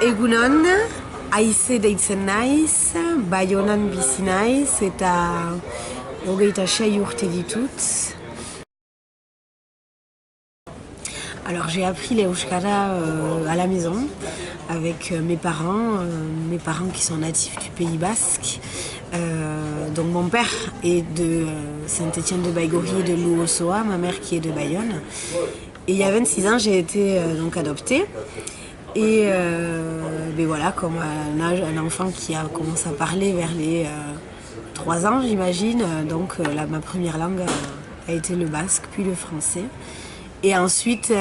Egunon, haize deitzen naiz, Baionan bizi naiz eta 26 urte ditut. Alors j'ai appris l'euskara à la maison avec mes parents qui sont natifs du Pays Basque. Donc mon père est de Saint-Étienne-de-Baïgorry et de Louossoa, ma mère qui est de Bayonne. Et il y a 26 ans, j'ai été donc adoptée. Et ben voilà, comme un enfant qui a commencé à parler vers les 3 ans, j'imagine. Donc ma première langue a été le basque, puis le français. Et ensuite,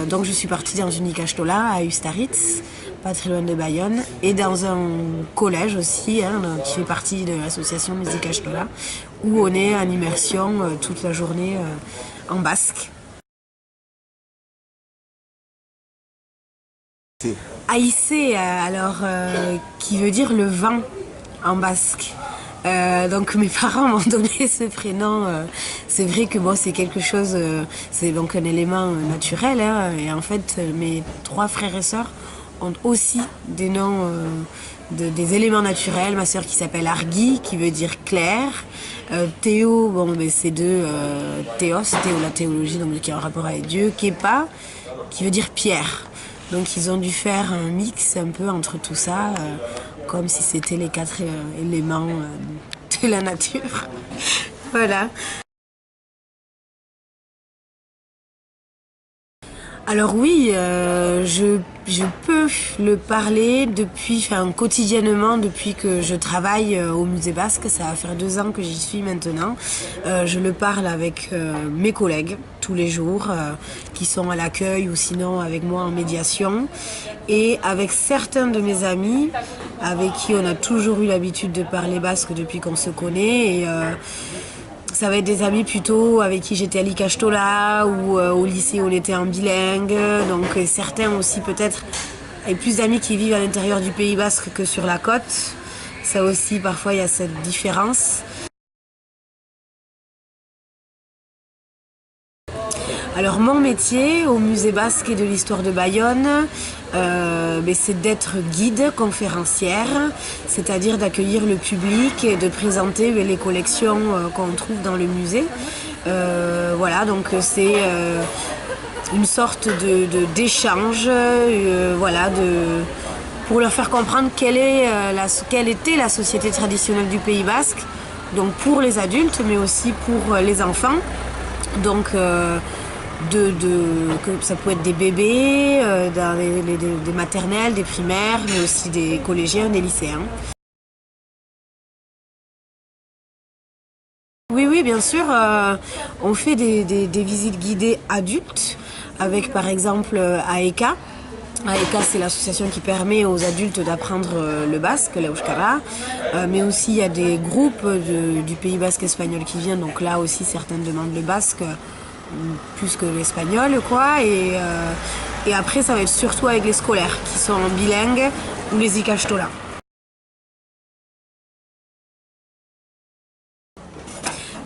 donc je suis partie dans une ikastola à Ustaritz, pas très loin de Bayonne, et dans un collège aussi, qui fait partie de l'association des ikastola, où on est en immersion toute la journée en basque. Haize, alors, qui veut dire le vent en basque. Donc mes parents m'ont donné ce prénom. C'est vrai que bon, c'est quelque chose, c'est donc un élément naturel. Et en fait, mes 3 frères et sœurs ont aussi des noms, des éléments naturels. Ma sœur qui s'appelle Argi, qui veut dire clair. Théo, bon, ben, c'est de Théos, Théo la théologie, donc qui a un rapport avec Dieu. Kepa, qui veut dire pierre. Donc ils ont dû faire un mix un peu entre tout ça, comme si c'était les 4 éléments de la nature. Voilà. Alors oui, je peux le parler quotidiennement depuis que je travaille au musée basque. Ça va faire 2 ans que j'y suis maintenant. Je le parle avec mes collègues tous les jours, qui sont à l'accueil ou sinon avec moi en médiation. Et avec certains de mes amis avec qui on a toujours eu l'habitude de parler basque depuis qu'on se connaît. Et, ça va être des amis plutôt avec qui j'étais à l'Ikastola ou au lycée on était en bilingue. Donc certains aussi peut-être avec plus d'amis qui vivent à l'intérieur du Pays Basque que sur la côte. Ça aussi parfois il y a cette différence. Alors mon métier au musée basque et de l'histoire de Bayonne, c'est d'être guide conférencière, c'est-à-dire d'accueillir le public et de présenter les collections qu'on trouve dans le musée. Voilà, donc c'est une sorte d'échange, pour leur faire comprendre quelle était la société traditionnelle du Pays Basque, donc pour les adultes mais aussi pour les enfants. Donc que ça peut être des bébés, dans des maternelles, des primaires, mais aussi des collégiens, des lycéens. Oui, bien sûr, on fait des visites guidées adultes avec par exemple AECA. AECA, c'est l'association qui permet aux adultes d'apprendre le basque, l'euskara, mais aussi il y a des groupes du Pays Basque espagnol qui viennent, donc là aussi certains demandent le basque plus que l'espagnol, quoi. Et après, ça va être surtout avec les scolaires qui sont en bilingue ou les ikastola.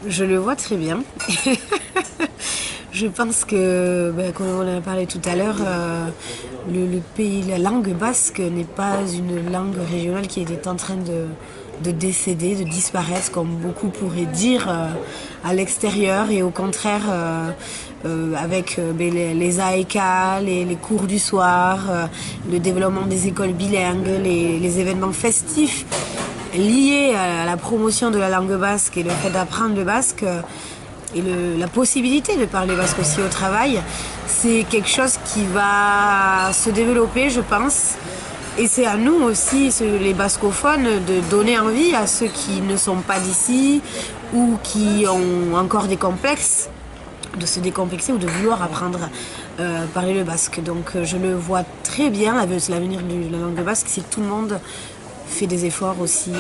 Je le vois très bien. Je pense que, comme on en a parlé tout à l'heure, la langue basque n'est pas une langue régionale qui est en train de décéder, de disparaître, comme beaucoup pourraient dire à l'extérieur. Et au contraire, avec les AECA, les cours du soir, le développement des écoles bilingues, les événements festifs liés à la promotion de la langue basque et le fait d'apprendre le basque et la possibilité de parler basque aussi au travail, c'est quelque chose qui va se développer, je pense. Et c'est à nous aussi, les bascophones, de donner envie à ceux qui ne sont pas d'ici ou qui ont encore des complexes, de se décomplexer ou de vouloir apprendre à parler le basque. Donc je le vois très bien, l'avenir de la langue basque, si tout le monde fait des efforts aussi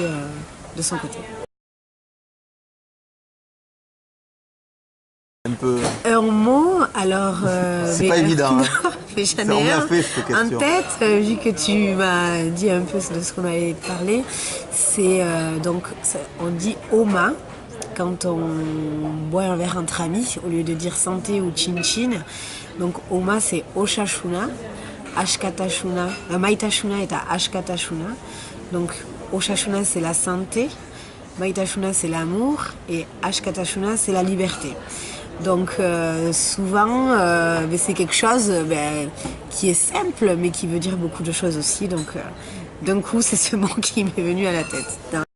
de son côté. Un mot, alors... c'est pas évident. Mais j'en ai un en tête, vu que tu m'as dit un peu de ce qu'on avait parlé. C'est on dit Oma quand on boit un verre entre amis, au lieu de dire santé ou chin chin. Donc Oma c'est Oshashuna. Ashkatashuna, Maitashuna est à Ashkatashuna. Donc Oshashuna c'est la santé, Maitashuna c'est l'amour et Ashkatashuna c'est la liberté. Donc souvent c'est quelque chose qui est simple mais qui veut dire beaucoup de choses aussi. Donc d'un coup c'est ce mot qui m'est venu à la tête.